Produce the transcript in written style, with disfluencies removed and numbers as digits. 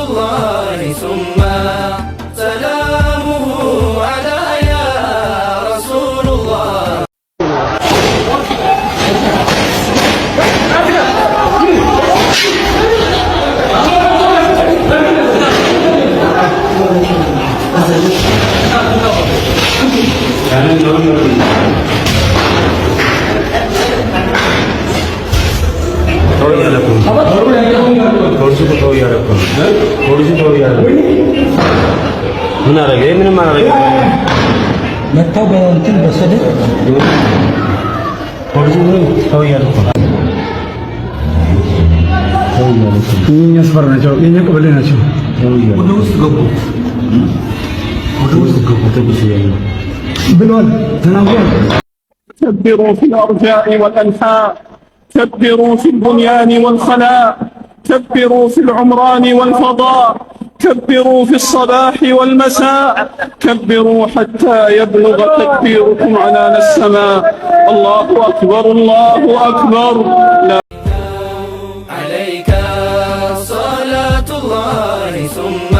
الله ثم سلامه على يا رسول الله. ምን አረገ? ምንም አረገ? መጣው በእንትን በሰደ ፖሊስ ነው ተወያለ እኛ ሰፈር ናቸው፣ የኛ ቀበሌ ናቸው። ወደ ውስጥ ገቡ ብሏል ተናግሯል። كبروا في الأرجاء والأنحاء، كبروا في البنيان والخلاء، كبروا في العمران والفضاء، كبروا في الصباح والمساء، كبروا حتى يبلغ تكبيركم عنان السماء. الله أكبر الله أكبر. لا عليك صلاة الله ثم